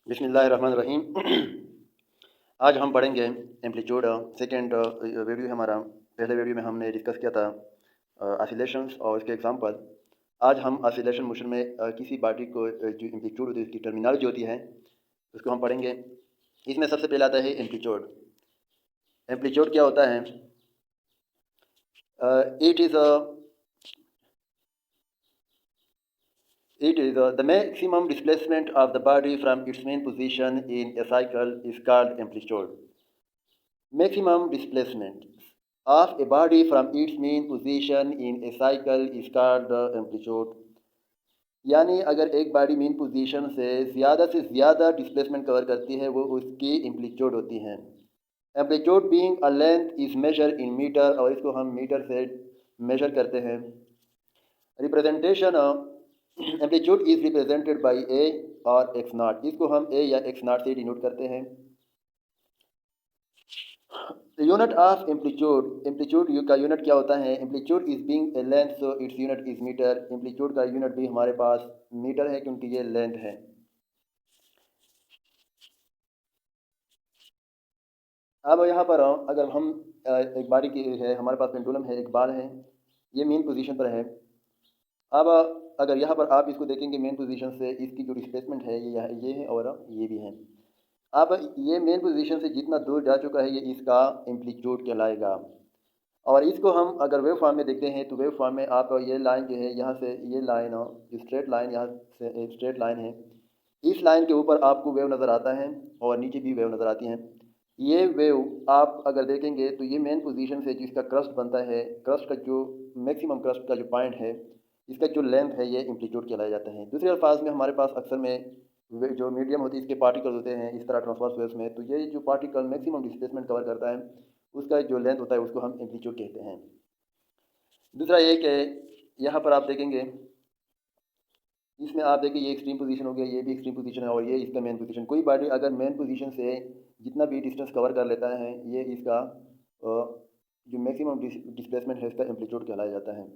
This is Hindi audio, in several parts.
बिस्मिल्लाहिर्रहमानिर्रहीम। आज हम पढ़ेंगे एम्पलीट्यूड। सेकंड वीडियो हमारा। पहले वीडियो में हमने डिस्कस किया था ऑसिलेशंस और उसके एग्जांपल। आज हम ऑसिलेशन मोशन में किसी बॉडी को जो एम्पलीट्यूड होती है उसकी टर्मिनोलॉजी होती है उसको हम पढ़ेंगे। इसमें सबसे पहले आता है एम्पलीट्यूड। एम्पलीट्यूड क्या होता है? It is the maximum displacement of the body from its main position in a cycle is called amplitude. Maximum displacement of a body from its main position in a cycle is called the amplitude. यानी अगर एक बॉडी मेन पोजीशन से ज़्यादा डिस्प्लेसमेंट कवर करती है वो उसकी एम्पलीट्यूड होती है। Amplitude being a length is measure in metre, और इसको हम मीटर से मेजर करते हैं। Representation amplitude is represented by A और एक्स नॉट। इसको हम ए या एक्स नॉट से डिनोट करते हैं। यूनिट ऑफ एम्पलीट्यूड, एम्पलीट्यूड का यूनिट क्या होता है? Amplitude is being a length so its unit is metre. Amplitude का यूनिट भी हमारे पास मीटर है क्योंकि ये लेंथ है। अब यहाँ पर अगर हम एक बॉडी की है, हमारे पास पेंडुलम है, एक बाल है, ये मेन पोजीशन पर है। अब अगर यहाँ पर आप इसको देखेंगे मेन पोजीशन से इसकी जो डिस्प्लेसमेंट है ये है और ये भी है। अब ये मेन पोजीशन से जितना दूर जा चुका है ये इसका एम्पलीट्यूड कहलाएगा। और इसको हम अगर वेव फॉर्म में देखते हैं तो वेव फॉर्म में आप ये लाइन जो है यहाँ से ये लाइन, जो स्ट्रेट लाइन यहाँ से एक स्ट्रेट लाइन है, इस लाइन के ऊपर आपको वेव नज़र आता है और नीचे भी वेव नज़र आती हैं। ये वेव आप अगर देखेंगे तो ये मेन पोजीशन से जिसका क्रस्ट बनता है, क्रस्ट का जो मैक्सिमम क्रस्ट का जो पॉइंट है, इसका जो लेंथ है ये एम्पलीट्यूड कहलाया जाता है। दूसरे अल्फाज में हमारे पास अक्सर में जो मीडियम होती है इसके पार्टिकल्स होते हैं इस तरह ट्रांसवर्स वेव्स में, तो ये जो पार्टिकल मैक्सिमम डिस्प्लेसमेंट कवर करता है उसका जो लेंथ होता है उसको हम एम्पलीट्यूड कहते हैं। दूसरा ये कि यहाँ पर आप देखेंगे, इसमें आप देखिए ये एक्सट्रीम पोजीशन हो गया, ये भी एक्सट्रीम पोजीशन है और ये इसका मेन पोजीशन। कोई बॉडी अगर मेन पोजीशन से जितना भी डिस्टेंस कवर कर लेता है ये इसका जो मैक्सिमम डिस्प्लेसमेंट है इसका एम्पलीट्यूड कहलाया जाता है।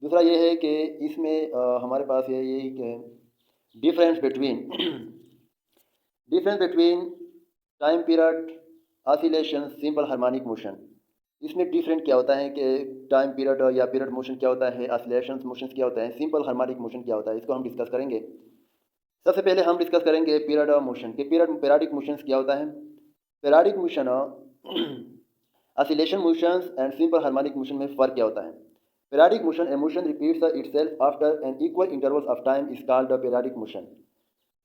दूसरा ये है कि इसमें हमारे पास ये कि difference between difference between time period oscillation simple harmonic motion. इसमें डिफरेंट क्या होता है कि टाइम पीरियड या पीरियड मोशन क्या होता है, ऑसिलेशन मोशन क्या होता है, सिंपल हार्मोनिक मोशन क्या होता है, इसको हम डिस्कस करेंगे। सबसे पहले हम डिस्कस करेंगे पीरियड मोशन के पीरियडिक मोशंस क्या होता है। Periodic motion oscillation motions and simple harmonic motion में फ़र्क क्या होता है? Periodic motion, a motion repeats itself after an equal intervals of time is called periodic motion.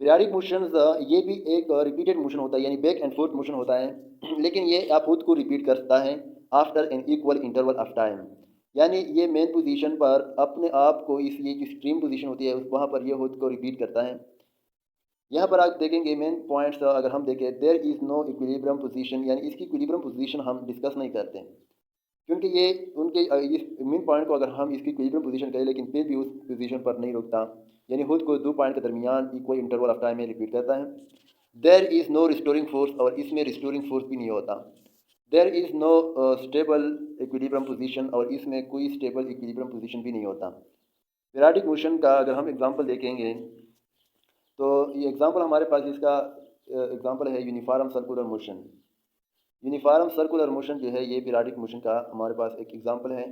Periodic motions ये भी एक रिपीटेड मोशन होता है, यानी बैक एंड फोर्थ मोशन होता है, लेकिन ये आप खुद को रिपीट करता है after an equal interval of time. यानी ये मेन पोजीशन पर अपने आप को इस ये जो एक्सट्रीम पोजीशन होती है वहाँ पर ये खुद को रिपीट करता है। यहाँ पर आप देखेंगे मेन पॉइंट्स अगर हम देखें, there is no equilibrium position, यानी इसकी इक्विलिब्रियम पोजीशन हम डिस्कस नहीं करते क्योंकि ये उनके इस मेन पॉइंट को अगर हम इसकी इक्विलिब्रियम पोजीशन करें लेकिन फिर भी उस पोजीशन पर नहीं रुकता, यानी खुद को दो पॉइंट के दरमियान इक्वल इंटरवल ऑफ टाइम में रिपीट करता है। There is no restoring force, और इसमें रिस्टोरिंग फोर्स भी नहीं होता। There is no stable equilibrium position, और इसमें कोई स्टेबल इक्विलिब्रियम पोजीशन भी नहीं होता। पीरियडिक मोशन का अगर हम एग्जांपल देखेंगे तो ये एग्जांपल हमारे पास इसका एग्जांपल है uniform circular motion. Uniform circular motion जो है ये पीरियडिक मोशन का हमारे पास एक एग्जांपल है।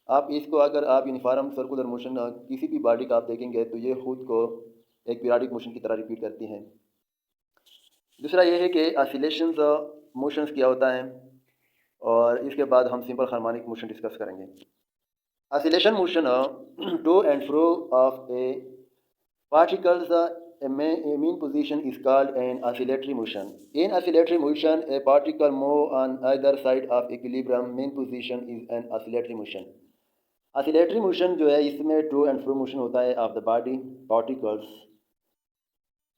आप इसको अगर आप यूनिफॉर्म सर्कुलर मोशन किसी भी बॉडी का आप देखेंगे तो ये खुद को एक पीरियडिक मोशन की तरह रिपीट करती हैं। दूसरा ये है कि ऑसिलेशंस मोशंस क्या होता है, और इसके बाद हम सिंपल हार्मोनिक मोशन डिस्कस करेंगे। Oscillation motion to and fro of a particles a mean position is called an oscillatory motion. In oscillatory motion, a particle move on either side of equilibrium. Mean position is an oscillatory motion. Oscillatory motion जो है इसमें to and fro motion होता है of the body particles.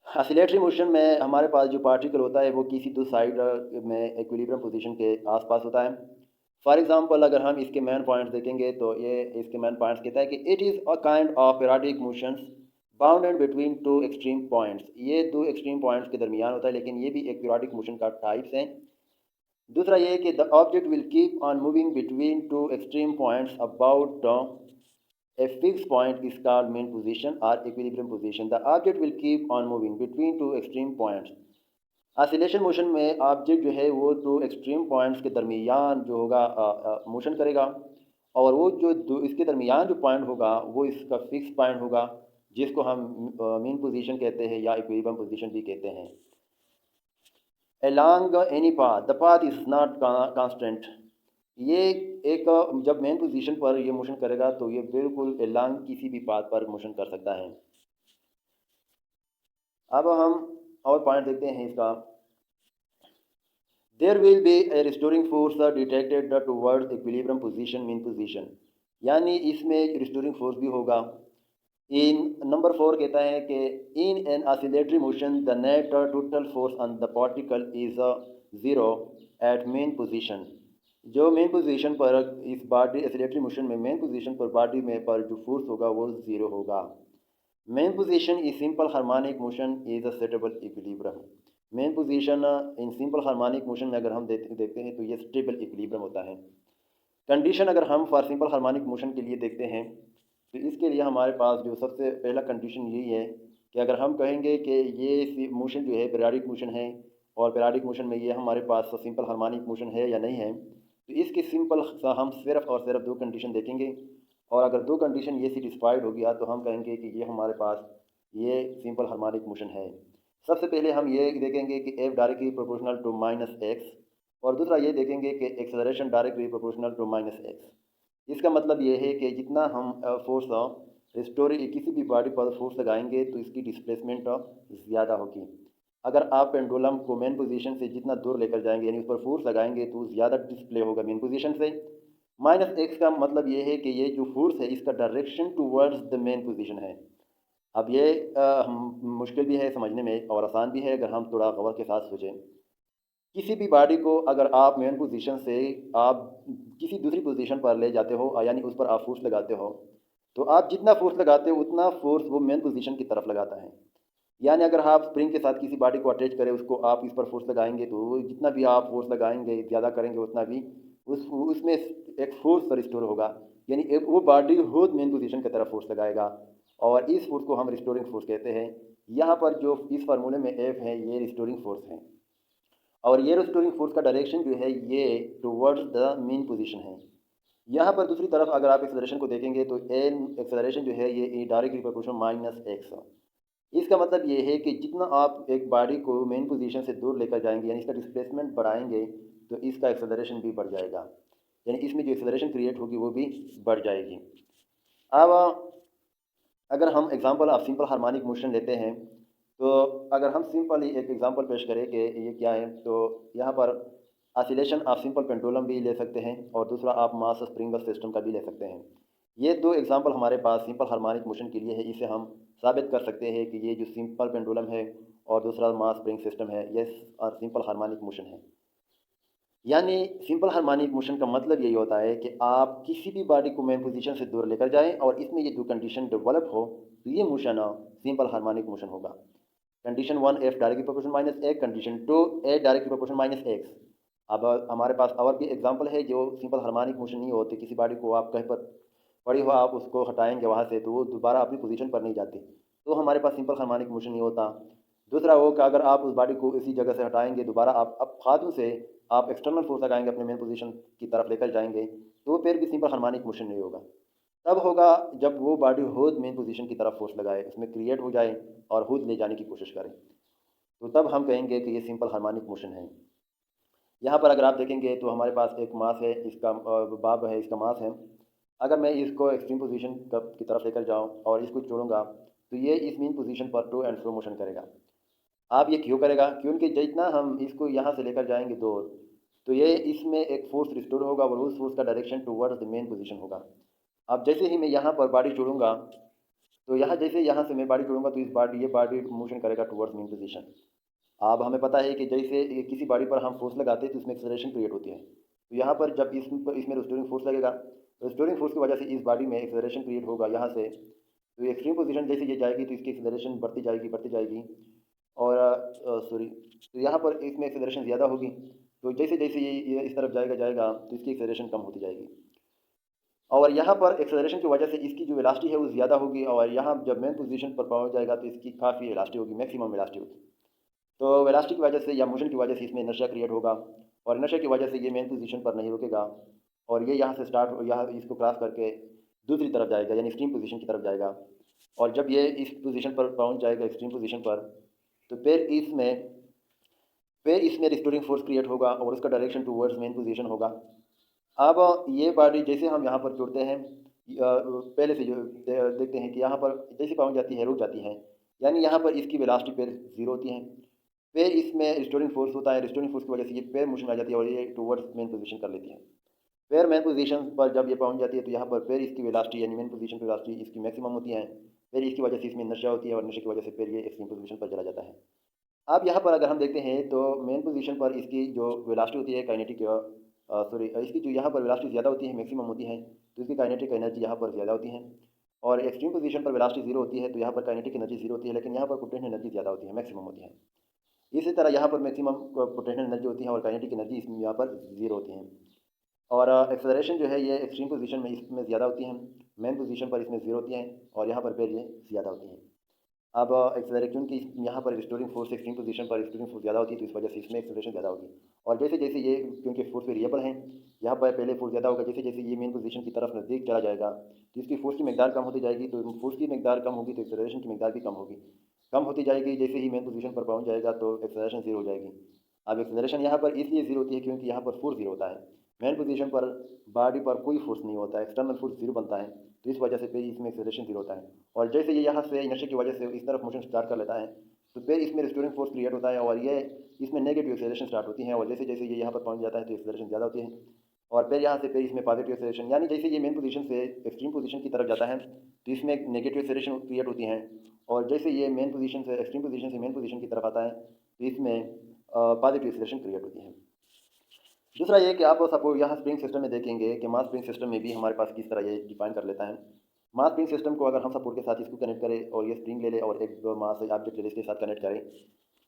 oscillatory motion में हमारे पास जो पार्टिकल होता है वो किसी दो साइड में इक्विलिब्रियम पोजीशन के आसपास होता है। फॉर एग्जांपल अगर हम इसके मेन पॉइंट्स देखेंगे तो ये इसके मेन पॉइंट्स कहता है कि it is a kind of periodic motions bounded between two extreme points. ये दो एक्सट्रीम पॉइंट्स के दरमियान होता है, लेकिन ये भी एक पीरियडिक मोशन का टाइप्स है। दूसरा ये है कि the object will keep on moving between two extreme points about A fixed point is called mean position or equilibrium position. The object will keep on moving between two extreme points. Oscillation motion में ऑब्जेक्ट जो है वो दो एक्सट्रीम पॉइंट्स के दरमियान जो होगा मोशन करेगा, और वो जो इसके दरमियान जो पॉइंट होगा वो इसका फिक्स पॉइंट होगा, जिसको हम मीन पोजीशन कहते हैं या इक्विलिब्रियम पोजीशन भी कहते हैं। along any path, the path is not constant। ये एक जब मेन पोजीशन पर ये मोशन करेगा तो ये बिल्कुल along किसी भी पाथ पर मोशन कर सकता है। अब हम और पॉइंट देखते हैं इसका। There will be a restoring force detected towards equilibrium position mean position, यानी इसमें रिस्टोरिंग फोर्स भी होगा। इन नंबर 4 कहता है कि in an oscillatory motion the net total force on the particle is zero at mean position. जो मेन पोजीशन पर इस बॉडी ऑसिलेटरी मोशन में मेन पोजीशन पर बॉडी में पर जो फोर्स होगा वो ज़ीरो होगा। Mean position is simple harmonic motion is a stable equilibrium. Mean position in simple harmonic motion में अगर हम देखते हैं तो ये स्टेबल इक्विलिब्रियम होता है। कंडीशन अगर हम फॉर सिंपल हार्मोनिक मोशन के लिए देखते हैं तो इसके लिए हमारे पास जो सबसे पहला कंडीशन यही है कि अगर हम कहेंगे कि ये मोशन जो है पीरियाडिक मोशन है और पीरियाडिक मोशन में ये हमारे पास सिंपल हार्मोनिक मोशन है या नहीं है, तो इसके सिंपल हम सिर्फ और सिर्फ दो कंडीशन देखेंगे, और अगर दो कंडीशन ये सेटिस्फाइड हो गया तो हम कहेंगे कि ये हमारे पास ये सिंपल हार्मोनिक मोशन है। सबसे पहले हम ये देखेंगे कि F directly proportional to minus X, और दूसरा ये देखेंगे कि acceleration directly proportional to minus X. इसका मतलब ये है कि जितना हम फोर्स रिस्टोरी किसी भी बॉडी पर फोर्स लगाएंगे तो इसकी डिस्प्लेसमेंट ज़्यादा होगी। अगर आप पेंडुलम को मेन पोजीशन से जितना दूर लेकर जाएंगे यानी उस पर फोर्स लगाएंगे तो ज़्यादा डिस्प्ले होगा मेन पोजीशन से। माइनस एक्स का मतलब ये है कि ये जो फोर्स है इसका direction towards the mean position है। अब ये मुश्किल भी है समझने में और आसान भी है अगर हम थोड़ा गौर के साथ सोचें। किसी भी बॉडी को अगर आप मेन पोजीशन से आप किसी दूसरी पोजीशन पर ले जाते हो यानी उस पर आप फोर्स लगाते हो, तो आप जितना फोर्स लगाते हो उतना फोर्स वो मेन पोजीशन की तरफ लगाता है। यानी अगर आप स्प्रिंग के साथ किसी बॉडी को अटैच करें, उसको आप इस पर फोर्स लगाएंगे तो जितना भी आप फोर्स लगाएंगे ज़्यादा करेंगे उतना भी उसमें एक फोर्स रिस्टोर होगा, यानी एक वो बॉडी खुद मेन पोजीशन की तरफ फोर्स लगाएगा, और इस फोर्स को हम रिस्टोरिंग फोर्स कहते हैं। यहाँ पर जो इस फार्मूले में एफ है ये रिस्टोरिंग फोर्स है, और ये रिस्टोरिंग फोर्स का डायरेक्शन जो है ये टुवर्ड्स द मेन पोजीशन है। यहाँ पर दूसरी तरफ अगर आप एक्सेलरेशन को देखेंगे तो एन एक्सेलरेशन जो है ये डायरेक्टली प्रोपोर्शनल माइनस एक्स। इसका मतलब ये है कि जितना आप एक बॉडी को मेन पोजीशन से दूर लेकर जाएंगे यानी इसका डिस्प्लेसमेंट बढ़ाएंगे तो इसका एक्सेलरेशन भी बढ़ जाएगा, यानी इसमें जो एक्सेलरेशन क्रिएट होगी वो भी बढ़ जाएगी। अब अगर हम example of simple harmonic motion लेते हैं तो अगर हम सिंपली एक एग्जांपल पेश करें कि ये क्या है, तो यहाँ पर ऑसिलेशन ऑफ सिंपल पेंडुलम भी ले सकते हैं और दूसरा आप मास स्प्रिंग सिस्टम का भी ले सकते हैं। ये दो एग्जांपल हमारे पास सिंपल हार्मोनिक मोशन के लिए है। इसे हम साबित कर सकते हैं कि ये जो सिंपल पेंडुलम है और दूसरा मास स्प्रिंग सिस्टम है ये सिंपल हार्मोनिक मोशन है। यानी सिंपल हार्मोनिक मोशन का मतलब यही होता है कि आप किसी भी बॉडी को मेन पोजीशन से दूर लेकर जाएं और इसमें ये दो कंडीशन डेवलप हो तो ये मोशन सिंपल हार्मोनिक मोशन होगा। Condition 1 F directly proportional minus x, condition 2 ए डायरेक्टली प्रोपोर्शनल माइनस एक्स। अब हमारे पास और भी एग्जांपल है जो सिंपल हार्मोनिक मोशन नहीं होते। किसी बॉडी को आप कहीं पर पड़ी हो आप उसको हटाएंगे वहाँ से तो वो दोबारा अपनी पोजीशन पर नहीं जाती, तो हमारे पास सिंपल हार्मोनिक मोशन नहीं होता। दूसरा वो कि अगर आप उस बॉडी को इसी जगह से हटाएंगे दोबारा आप अब फालतू से आप एक्सटर्नल फोर्स लगाएंगे अपने मेन पोजीशन की तरफ लेकर जाएंगे तो फिर भी सिंपल हार्मोनिक मोशन नहीं होगा। तब होगा जब वो बॉडी खुद मेन पोजीशन की तरफ फोर्स लगाए, उसमें क्रिएट हो जाए और खुद ले जाने की कोशिश करे, तो तब हम कहेंगे कि ये सिंपल हार्मोनिक मोशन है। यहाँ पर अगर आप देखेंगे तो हमारे पास एक मास है, इसका बाब है, इसका मास है। अगर मैं इसको एक्सट्रीम पोजीशन की तरफ लेकर जाऊँ और इसको छोड़ूंगा तो ये इस मेन पोजीशन पर टू एंड फ्रो मोशन करेगा। आप ये क्यों करेगा? क्योंकि जितना हम इसको यहाँ से लेकर जाएंगे दूर तो ये इसमें एक फोर्स रिस्टोर होगा और उस फोर्स का direction towards the mean position होगा। अब जैसे ही मैं यहाँ पर बॉडी जोड़ूंगा तो यहाँ से मैं बॉडी जोड़ूंगा तो ये बॉडी मोशन करेगा टूवर्ड्स मेन पोजीशन। अब हमें पता है कि जैसे किसी बॉडी पर हम फोर्स लगाते हैं तो उसमें एक्सेलरेशन क्रिएट होती है, तो यहाँ पर जब इसमें रिस्टोरिंग फोर्स लगेगा, रिस्टोरिंग फोर्स की वजह से इस बॉडी में एक्सेलरेशन क्रिएट होगा यहाँ से, तो एक्सट्रीम पोजीशन जैसे ये जाएगी तो इसकी एक्सेलरेशन बढ़ती जाएगी और तो यहाँ पर इसमें एक्सेलरेशन ज़्यादा होगी, तो जैसे जैसे ये इस तरफ जाएगा तो इसकी एक्सेलरेशन कम होती जाएगी। और यहाँ पर एक्सेलरेशन की वजह से इसकी जो वेलोसिटी है वो ज़्यादा होगी, और यहाँ जब मेन पोजीशन पर पहुँच जाएगा तो इसकी काफ़ी वेलोसिटी होगी, मैक्सिमम वेलोसिटी होगी। तो वेलोसिटी की वजह से या मोशन की वजह से इसमें इनर्शिया क्रिएट होगा, और इनर्शिया की वजह से ये मेन पोजीशन पर नहीं रुकेगा, और ये यहाँ से स्टार्ट यहाँ इसको क्रॉस करके दूसरी तरफ जाएगा, यानी एक्सट्रीम पोजीशन की तरफ जाएगा। और जब ये इस पोजीशन पर पहुँच जाएगा एक्सट्रीम पोजीशन पर, तो फिर इसमें रिस्टोरिंग फोर्स क्रिएट होगा और उसका डायरेक्शन टूवर्ड्स मेन पोजीशन होगा। अब ये बॉडी जैसे हम यहाँ पर जुड़ते हैं, पहले से जो देखते हैं कि यहाँ पर जैसे पहुँच जाती है रुक जाती है, यानी यहाँ पर इसकी वेलोसिटी फिर ज़ीरो होती है। फिर इसमें रिस्टोरिंग फोर्स होता है, रिस्टोरिंग फोर्स की वजह से ये पैर मोशन में आ जाती है और ये टूवर्ड्स मेन पोजीशन कर लेती है। फिर मेन पोजीशन पर जब ये पहुँच जाती है तो यहाँ पर फिर इसकी वेलोसिटी यानी मेन पोजीशन की वेलोसिटी इसकी मैक्सिमम होती है। फिर इसकी वजह से इसमें इनर्शिया होती है और इनर्शिया की वजह से फिर ये एक्सट्रीम पोजीशन पर चला जाता है। अब यहाँ पर अगर हम देखते हैं तो मेन पोजीशन पर इसकी जो वेलोसिटी होती है काइनेटिक इसकी जो यहाँ पर वेलोसिटी ज़्यादा होती है, मैक्सिमम होती है, तो इसकी काइनेटिक एनर्जी यहाँ पर ज़्यादा होती है। और एक्सट्रीम पोजीशन पर वेलोसिटी जीरो होती है तो यहाँ पर काइनेटिक एनर्जी जीरो होती है, लेकिन यहाँ पर पोटेंशियल एनर्जी ज़्यादा होती है, मैक्सिमम होती है। इसी तरह यहाँ पर मैक्सिमम पोटेंशियल एनर्जी होती है और काइनेटिक एनर्जी इसमें यहाँ पर जीरो होती है। और एक्सेलरेशन जो है ये एक्सट्रीम पोजीशन में इसमें ज़्यादा होती है, मेन पोजीशन पर इसमें जीरो होती है, और यहाँ पर फिर ये ज़्यादा होती है। अब एक्सेलरेशन क्योंकि यहाँ पर रिस्टोरिंग फोर्स एक्सट्रीम पोजीशन पर रिस्टोरिंग फोर्स ज़्यादा होती है तो इस वजह से इसमें एक्सेलरेशन ज़्यादा होगी। और जैसे जैसे ये क्योंकि फोर्स वेरिएबल है, यहाँ पर पहले फोर्स ज़्यादा होगा, जैसे जैसे ये मेन पोजीशन की तरफ नज़दीक चला जाएगा तो इसकी फोर्स की मकदार कम होती जाएगी, तो फोर्स की मकदार कम होगी तो एक्सेलरेशन की मकदार भी कम होगी, कम होती जाएगी। जैसे ही मेन पोजीशन पर पहुँच जाएगा तो एक्सेलरेशन जीरो हो जाएगी। अब एक्सेलरेशन यहाँ पर इसलिए जीरो होती है क्योंकि यहाँ पर फोर्स जीरो होता है, मेन पोजीशन पर बॉडी पर कोई फोर्स नहीं होता है, एक्सटर्नल फोर्स जीरो बनता है, तो इस वजह से फिर इसमें एक्सेलरेशन जीरो होता है। और जैसे ये यहाँ से इनर्शिया की वजह से इस तरफ मोशन स्टार्ट कर लेता है तो फिर इसमें रिस्टोरिंग फोर्स क्रिएट होता है और ये इसमें नेगेटिव एक्सेलरेशन स्टार्ट होती है, और जैसे जैसे ये यहाँ पर पहुँच जाता है तो एक्सेलरेशन ज़्यादा होती है। और फिर यहाँ से फिर इसमें पॉजिटिव एक्सेलरेशन, यानी जैसे ये मेन पोजीशन से एक्सट्रीम पोजीशन की तरफ जाता है तो इसमें एक नेगेटिव एक्सेलरेशन क्रिएट होती है, और जैसे ये मेन पोजीशन से एक्सट्रीम पोजीशन से मेन पोजीशन की तरफ आता है तो इसमें पॉजिटिव एक्सेलरेशन क्रिएट होती है। दूसरा ये कि आप सपोज यहाँ स्प्रिंग सिस्टम में देखेंगे कि मास स्प्रिंग सिस्टम में भी हमारे पास किस तरह ये डिफाइन कर लेता है। मास स्प्रिंग सिस्टम को अगर हम सपोर्ट के साथ इसको कनेक्ट करें और ये स्प्रिंग ले लें और एक मास ऑब्जेक्ट ले लें इसके साथ कनेक्ट करें,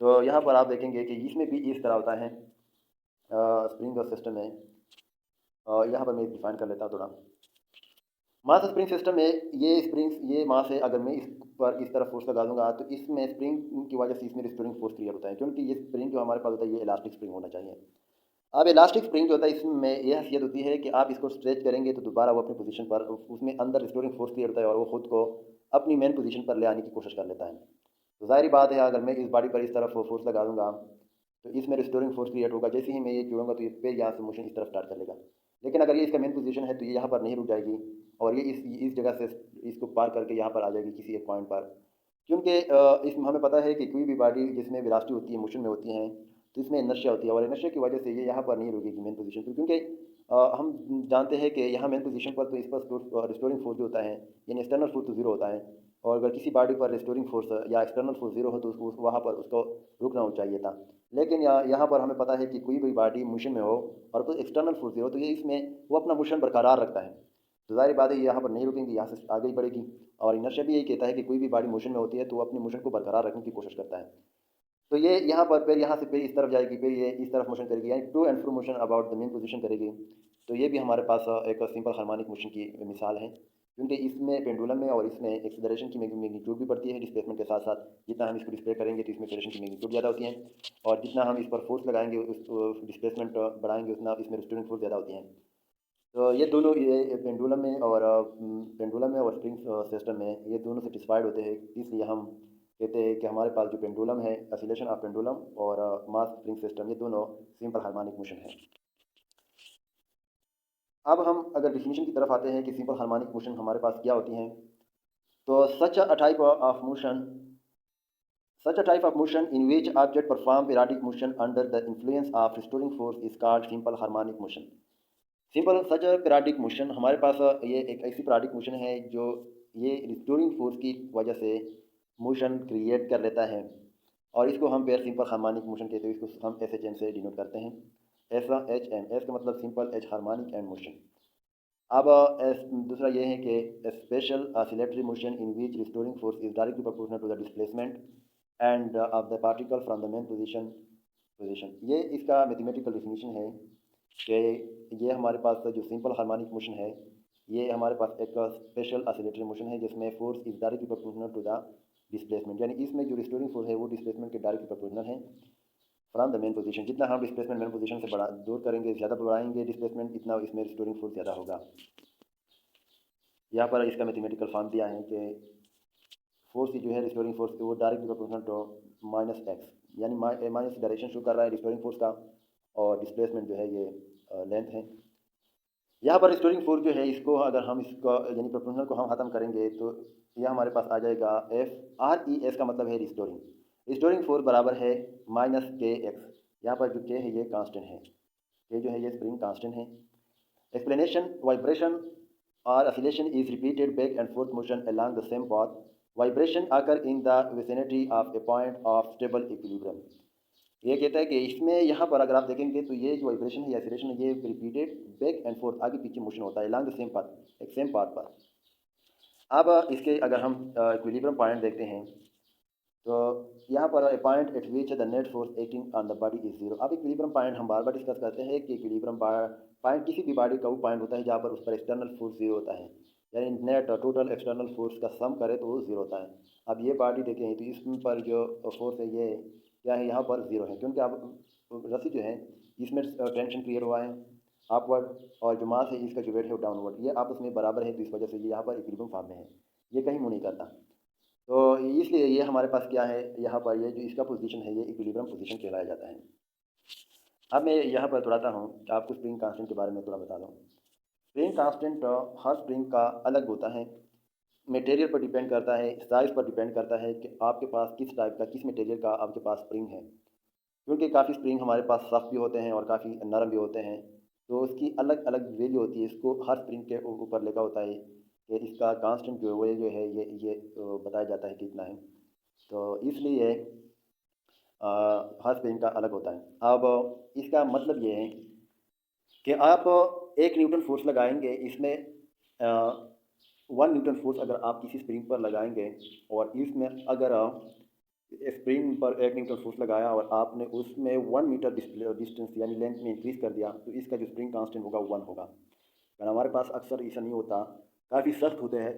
तो यहाँ पर आप देखेंगे कि इसमें भी इस तरह होता है स्प्रिंग सिस्टम में। यहाँ पर मैं डिफाइन कर लेता हूँ थोड़ा। मास स्प्रिंग सिस्टम में ये मास है, अगर मैं इस पर इस तरफ फोर्स लगा दूंगा तो इसमें स्प्रिंग की वजह से इसमें रिस्टोरिंग फोर्स क्रिएट होता है, क्योंकि ये स्प्रिंग जो हमारे पास होता है ये इलास्टिक स्प्रिंग होना चाहिए। अब इलास्टिक स्प्रिंग जो होता है इसमें यह हैसियत होती है कि आप इसको स्ट्रेच करेंगे तो दोबारा वो अपनी पोजीशन पर उसमें अंदर रिस्टोरिंग फोर्स क्रिएट होता है और वो खुद को अपनी मेन पोजीशन पर ले आने की कोशिश कर लेता है। तो ज़ाहिर बात है अगर मैं इस बॉडी पर इस तरफ फोर्स लगा दूंगा तो इसमें रिस्टोरिंग फोर्स क्रिएट होगा, जैसे ही मैं ये जोड़ूंगा तो ये फिर यहाँ से मोशन इस तरफ स्टार्ट कर लेगा। लेकिन अगर ये इसका मेन पोजीशन है तो ये यहाँ पर नहीं रुक जाएगी और ये इस जगह से इसको पार करके यहाँ पर आ जाएगी किसी एक पॉइंट पर, क्योंकि इसमें हमें पता है कि कोई भी बॉडी जिसमें वेलोसिटी होती है, मोशन में होती हैं, तो इसमें इनर्शिया होती है और इनर्शिया की वजह से ये यहाँ पर नहीं रुकेगी मेन पोजीशन पर, क्योंकि हम जानते हैं कि यहाँ मेन पोजीशन पर तो इस पर रिस्टोरिंग फोर्स जो होता है यानी एक्सटर्नल फोर्स तो जीरो होता है, और अगर किसी बॉडी पर रिस्टोरिंग फोर्स या एक्सटर्नल फोर्स जीरो हो तो उसको वहाँ पर उसको रुकना हो चाहिए था। लेकिन यहाँ पर हमें पता है कि कोई भी बॉडी मोशन में हो और कोई एक्सटर्नल फोर्स जीरो, तो ये इसमें वो अपना मोशन बरकरार रखता है, तो ज़ाहिर बात है ये यहाँ पर नहीं रुकेंगी, यहाँ से आगे ही बढ़ेगी। और इनर्शिया भी यही कहता है कि कोई भी बॉडी मोशन में होती है तो वो अपने मोशन को बरकरार रखने की कोशिश करता है। तो ये यहाँ पर फिर यहाँ से फिर इस तरफ जाएगी, फिर ये इस तरफ मोशन करेगी, यानी to and fro motion about the mean position करेगी। तो ये भी हमारे पास एक सिंपल हार्मोनिक मोशन की मिसाल है, क्योंकि इसमें पेंडुलम में और इसमें एक्सेलरेशन की मैग्नीट्यूड भी बढ़ती है डिस्प्लेसमेंट के साथ साथ। जितना हम इसको डिस्प्ले करेंगे तो इसमें एक्सेलरेशन की मैग्नीट्यूड ज़्यादा होती है, और जितना हम इस पर फोर्स लगाएंगे उस डिस्प्लेसमेंट बढ़ाएंगे उतना इसमें रिस्टोरिंग फोर्स ज़्यादा होती है। तो ये दोनों ये पेंडुलम में और स्प्रिंग सिस्टम में ये दोनों सेटिस्फाइड होते हैं, इसलिए हम कहते हैं कि हमारे पास जो पेंडुलम है, ऑसिलेशन ऑफ पेंडुलम और मास स्प्रिंग सिस्टम, ये दोनों सिंपल हार्मोनिक मोशन है। अब हम अगर डिफिनीशन की तरफ आते हैं कि सिंपल हार्मोनिक मोशन हमारे पास क्या होती हैं, तो such a type of motion in which object perform periodic motion under the influence of restoring force is called simple harmonic motion। Simple such periodic motion हमारे पास ये एक ऐसी पीरियडिक मोशन है जो ये रिस्टोरिंग फोर्स की वजह से मोशन क्रिएट कर लेता है, और इसको हम फिर सिंपल हार्मोनिक मोशन कहते हैं। इसको हम SHM से डिनोट करते हैं, SHM। एस का मतलब simple, H harmonic and motion. अब दूसरा ये है कि special oscillatory motion in which restoring force is directly proportional to the displacement and of the particle from the mean position. ये इसका मैथमेटिकल डिफिनीशन है कि ये हमारे पास जो सिंपल हार्मोनिक मोशन है ये हमारे पास एक स्पेशल ऑसिलेटरी मोशन है जिसमें force is directly proportional to the displacement, यानी इसमें जो रिस्टोरिंग फोर्स है वो डिस्प्लेसमेंट के डायरेक्टली प्रोपोर्शनल है फ्रॉम द मेन पोजीशन। जितना हम डिस्प्लेसमेंट मेन पोजीशन से बढ़ा दूर करेंगे, ज़्यादा बढ़ाएंगे डिस्प्लेसमेंट, इतना इसमें रिस्टोरिंग फोर्स ज़्यादा होगा। यहाँ पर इसका मैथमेटिकल फॉर्म दिया है कि फोर्स जो है रिस्टोरिंग फोर्स वो directly proportional to minus X, यानी माइनस डायरेक्शन शो कर रहा है रिस्टोरिंग फोर्स का, और डिस्प्लेसमेंट जो है ये लेंथ है। यहाँ पर रिस्टोरिंग फोर्स जो है इसको अगर हम इसका यानी प्रोपोर्शनल को हम ख़त्म करेंगे तो यह हमारे पास आ जाएगा एफ आर ई एस का मतलब है रिस्टोरिंग। रिस्टोरिंग फोर्स बराबर है माइनस के एक्स। यहाँ पर जो के है ये कांस्टेंट है, के जो है ये स्प्रिंग कांस्टेंट है। Explanation vibration or oscillation is repeated back and forth motion along the same path. Vibration occur in the vicinity of a point of stable equilibrium. ये कहता है कि इसमें यहाँ पर अगर आप देखेंगे तो ये जो वाइब्रेशन है या एक्सीलरेशन है ये रिपीटेड बैक एंड फोर्थ आगे पीछे मोशन होता है अलॉन्ग द सेम पाथ, एक सेम पाथ पर। अब इसके अगर हम इक्विलिब्रियम पॉइंट देखते हैं तो यहाँ पर a point at which the net force acting on the body is zero. अब इक्विलिब्रियम पॉइंट हम बार बार डिस्कस करते हैं कि इक्विलिब्रियम पॉइंट किसी भी बॉडी का वो पॉइंट होता है जहाँ पर उस पर एक्सटर्नल फोर्स जीरो होता है, यानी नेट टोटल एक्सटर्नल फोर्स का सम करे तो वो जीरो होता है। अब ये बॉडी देखें तो इस पर जो फोर्स है ये क्या है, यहाँ पर जीरो है, क्योंकि अब रस्सी जो है इसमें टेंशन क्रिएट हुआ है अपवर्ड, और जो मास है इसका जो वेट है वो डाउनवर्ड, ये आपस में बराबर है, तो इस वजह से ये यहाँ पर इक्विलिब्रियम फॉर्म में है, ये कहीं मूव नहीं करता। तो इसलिए ये हमारे पास क्या है, यहाँ पर ये जो इसका पोजीशन है ये इक्विलिब्रियम पोजीशन कहलाया जाता है। अब मैं यहाँ पर थोड़ा सा हूँ आपको स्प्रिंग कांस्टेंट के बारे में थोड़ा बता दूँ। स्प्रिंग कांस्टेंट हर स्प्रिंग का अलग होता है, मटेरियल पर डिपेंड करता है, साइज़ पर डिपेंड करता है कि आपके पास किस टाइप का, किस मटेरियल का आपके पास स्प्रिंग है, क्योंकि काफ़ी स्प्रिंग हमारे पास सख्त भी होते हैं और काफ़ी नरम भी होते हैं, तो उसकी अलग अलग वैल्यू होती है। इसको हर स्प्रिंग के ऊपर लिखा होता है कि इसका कांस्टेंट जो है ये बताया जाता है कितना है, तो इसलिए हर स्प्रिंग का अलग होता है। अब इसका मतलब ये है कि आप 1 न्यूटन फोर्स लगाएंगे, इसमें 1 न्यूटन फोर्स अगर आप किसी स्प्रिंग पर लगाएंगे और इसमें अगर स्प्रिंग पर 1 न्यूटन फोर्स लगाया और आपने उसमें 1 मीटर डिस्टेंस यानी लेंथ में इंक्रीज कर दिया, तो इसका जो स्प्रिंग कांस्टेंट होगा 1 होगा। कारण हमारे पास अक्सर ऐसा नहीं होता, काफ़ी सख्त होते हैं,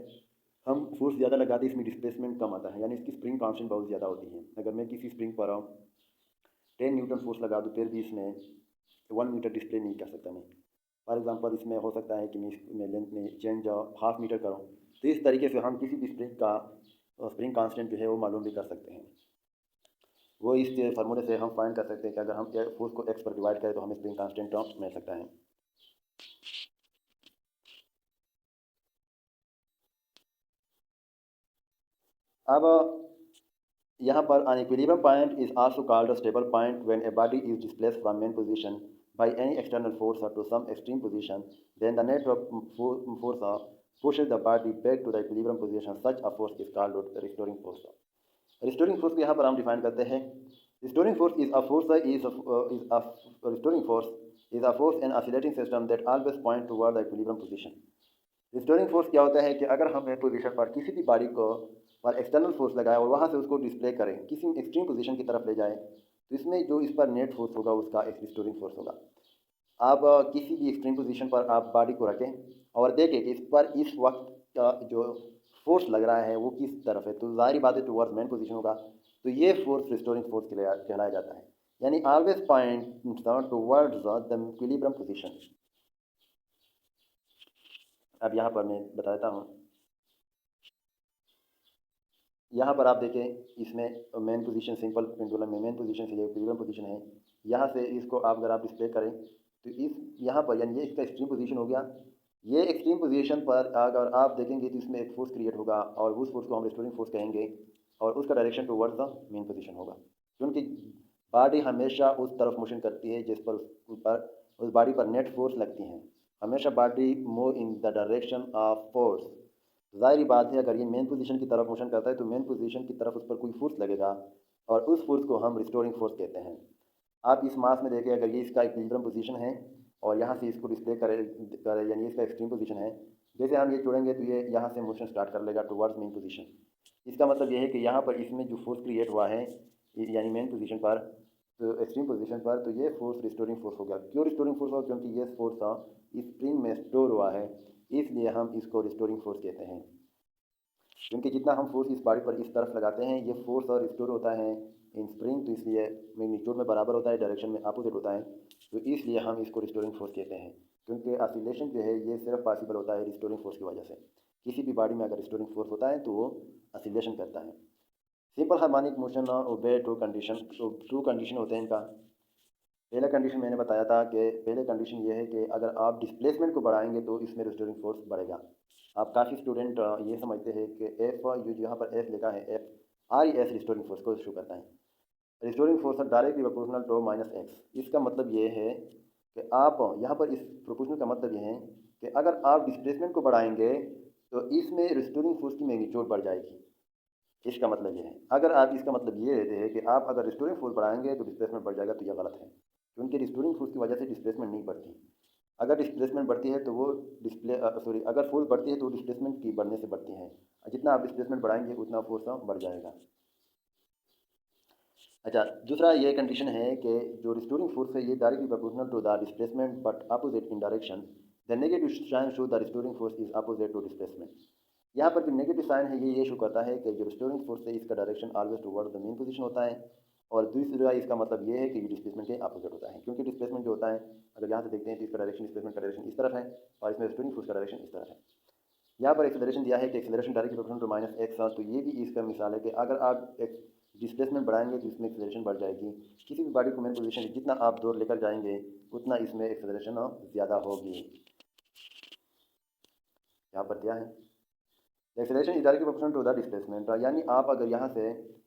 हम फोर्स ज़्यादा लगाते हैं इसमें डिस्प्लेसमेंट कम आता है, यानी इसकी स्प्रिंग कांस्टेंट बहुत ज़्यादा होती है। अगर मैं किसी स्प्रिंग पर 10 न्यूटन फोर्स लगा दूँ फिर भी इसमें 1 मीटर डिस्प्ले नहीं कर सकता मैं। फॉर एग्जांपल इसमें हो सकता है कि मैं लेंथ में चेंज 1/2 मीटर करूँ, तो इस तरीके से हम किसी भी स्प्रिंग का स्प्रिंग कांस्टेंट जो है वो मालूम भी कर सकते हैं। वो इस फार्मूले से हम फाइंड कर सकते हैं कि अगर हम फोर्स को एक्स पर डिवाइड करें तो हमें स्प्रिंग कांस्टेंट मिल सकता है। अब यहाँ पर an equilibrium point is also called a stable point when a body is displaced from main position by any external force or to some extreme position, then the net of force pushes the body back to the equilibrium position. Such a force is called restoring force. Restoring force को यहाँ पर हम डिफाइन करते हैं। Restoring force is a force restoring force is a force in oscillating system that always point toward the equilibrium position. Restoring force क्या होता है कि अगर हम एक पोजीशन पर किसी भी बॉडी को पर एक्सटर्नल फोर्स लगाए और वहाँ से उसको डिस्प्ले करें, किसी एक्सट्रीम पोजीशन की तरफ ले जाए, तो इसमें जो इस पर नेट फोर्स होगा उसका एक रिस्टोरिंग फोर्स होगा। आप किसी भी एक्सट्रीम पोजीशन पर आप बॉडी को रखें और देखें कि इस पर इस वक्त का जो फोर्स लग रहा है वो किस तरफ है, तो ज़ाहिर बात है टुवर्ड्स मेन पोजीशन होगा, तो ये फोर्स रिस्टोरिंग फोर्स कहलाया जाता है, यानी always point towards the equilibrium position. अब यहाँ पर मैं बता देता हूँ, यहाँ पर आप देखें इसमें मेन पोजीशन सिंपल पेंडुलम में मेन पोजीशन से ये इक्विलिब्रियम पोजीशन है, यहाँ से इसको आप अगर आप डिस्प्ले करें तो इस यहाँ पर यानी ये इसका एक्सट्रीम पोजीशन हो गया। ये एक्सट्रीम पोजीशन पर अगर आप देखेंगे तो इसमें एक फोर्स क्रिएट होगा और उस फोर्स को हम रिस्टोरिंग फोर्स कहेंगे और उसका direction towards the mean position होगा, क्योंकि बॉडी हमेशा उस तरफ मोशन करती है जिस पर उस बॉडी पर नेट फोर्स लगती हैं। हमेशा body move in the direction of force. ज़ाहिर बात है अगर ये मेन पोजीशन की तरफ मोशन करता है तो मेन पोजीशन की तरफ उस पर कोई फोर्स लगेगा और उस फोर्स को हम रिस्टोरिंग फोर्स कहते हैं। आप इस मास में देखिए, अगर ये इसका इक्विलिब्रियम पोजीशन है और यहाँ से इसको डिस्प्ले करे यानी इसका एक्सट्रीम पोजीशन है, जैसे हम ये छोड़ेंगे तो ये यहाँ से मोशन स्टार्ट कर लेगा टुवर्ड्स मेन पोजीशन। इसका मतलब ये है कि यहाँ पर इसमें जो फोर्स क्रिएट हुआ है यानी मेन पोजीशन पर, तो एक्सट्रीम पोजीशन पर, तो ये फोर्स रिस्टोरिंग फोर्स हो गया। क्यों रिस्टोरिंग फोर्स हुआ? क्योंकि ये फोर्स स्प्रिंग में स्टोर हुआ है, इसलिए हम इसको रिस्टोरिंग फोर्स कहते हैं। क्योंकि जितना हम फोर्स इस बॉडी पर इस तरफ लगाते हैं, ये फोर्स और रिस्टोर होता है इन स्प्रिंग, तो इसलिए मैग्नीट्यूड में बराबर होता है, डायरेक्शन में अपोजिट होता है, तो इसलिए हम इसको रिस्टोरिंग फोर्स कहते हैं। क्योंकि ऑसिलेशन जो है ये सिर्फ पॉसिबल होता है रिस्टोरिंग फोर्स की वजह से। किसी भी बॉडी में अगर रिस्टोरिंग फोर्स होता है तो वो ऑसिलेशन करता है। Simple harmonic motion obey two condition, तो टू कंडीशन होते हैं इनका। पहला कंडीशन मैंने बताया था कि पहले कंडीशन ये है कि अगर आप डिस्प्लेसमेंट को बढ़ाएंगे तो इसमें रिस्टोरिंग फोर्स बढ़ेगा। आप काफ़ी स्टूडेंट ये समझते हैं कि एफ यू यहाँ पर एफ लिखा है, F I S restoring force को शो करता है। Restoring force directly proportional to minus X. इसका मतलब ये है कि आप यहाँ पर इस प्रोपोर्शनल का मतलब ये है कि अगर आप डिस्प्लेसमेंट को बढ़ाएंगे तो इसमें रिस्टोरिंग फोर्स की मैग्नीट्यूड बढ़ जाएगी। इसका मतलब ये है, अगर आप इसका मतलब ये लेते हैं कि आप अगर रिस्टोरिंग फोर्स बढ़ाएंगे तो डिस्प्लेसमेंट बढ़ जाएगा, तो यह गलत है। क्योंकि रिस्टोरिंग फोर्स की वजह से डिस्प्लेसमेंट नहीं बढ़ती। अगर डिस्प्लेसमेंट बढ़ती है तो वो अगर फोर्स बढ़ती है तो डिस्प्लेसमेंट की बढ़ने से बढ़ती है। जितना आप डिस्प्लेसमेंट बढ़ाएंगे उतना फोर्स बढ़ जाएगा। अच्छा, दूसरा ये कंडीशन है कि जो रिस्टोरिंग फोर्स है ये directly proportional to the displacement but opposite in direction. The negative sign show the restoring force is opposite to displacement. यहाँ पर जो नेगेटिव साइन है ये शो करता है कि जो रिस्टोरिंग फोर्स है इसका direction always toward the mean position होता है। और दूसरा इसका मतलब ये है कि ये डिस्प्लेसमेंट के अपोजिट होता है। क्योंकि डिस्प्लेसमेंट जो होता है, अगर यहाँ से देखते हैं तो इसका डायरेक्शन, डिस्प्लेसमेंट का डायरेक्शन इस तरफ है और इसमें रिस्टोरिंग फोर्स का डायरेक्शन इस तरफ है। यहाँ पर एक्सेलरेशन दिया है कि acceleration directly proportional to minus X, तो ये भी इसका मिसाल है कि अगर आप एक डिस्प्लेसमेंट बढ़ाएंगे तो इसमें एक्सेलरेशन बढ़ जाएगी। किसी भी बॉडी को मेन पोजीशन से जितना आप दूर लेकर जाएंगे उतना इसमें एक्सेलरेशन ज़्यादा होगी। यहाँ पर दिया है acceleration is directly proportional to the displacement, यानी आप अगर यहाँ से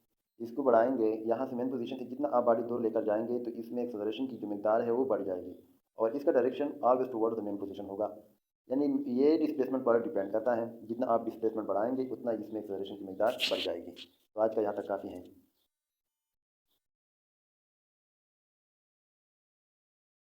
इसको बढ़ाएंगे, यहाँ से मेन पोजीशन से जितना आप बॉडी दूर लेकर जाएंगे तो इसमें एक्सेलरेशन की जो मिकदार है वो बढ़ जाएगी और इसका direction always toward the mean position होगा। यानी ये डिस्प्लेसमेंट पर डिपेंड करता है, जितना आप डिस्प्लेसमेंट बढ़ाएंगे उतना इसमें एक्सेलरेशन की मिकदार बढ़ जाएगी। तो आज का यहाँ तक काफ़ी है।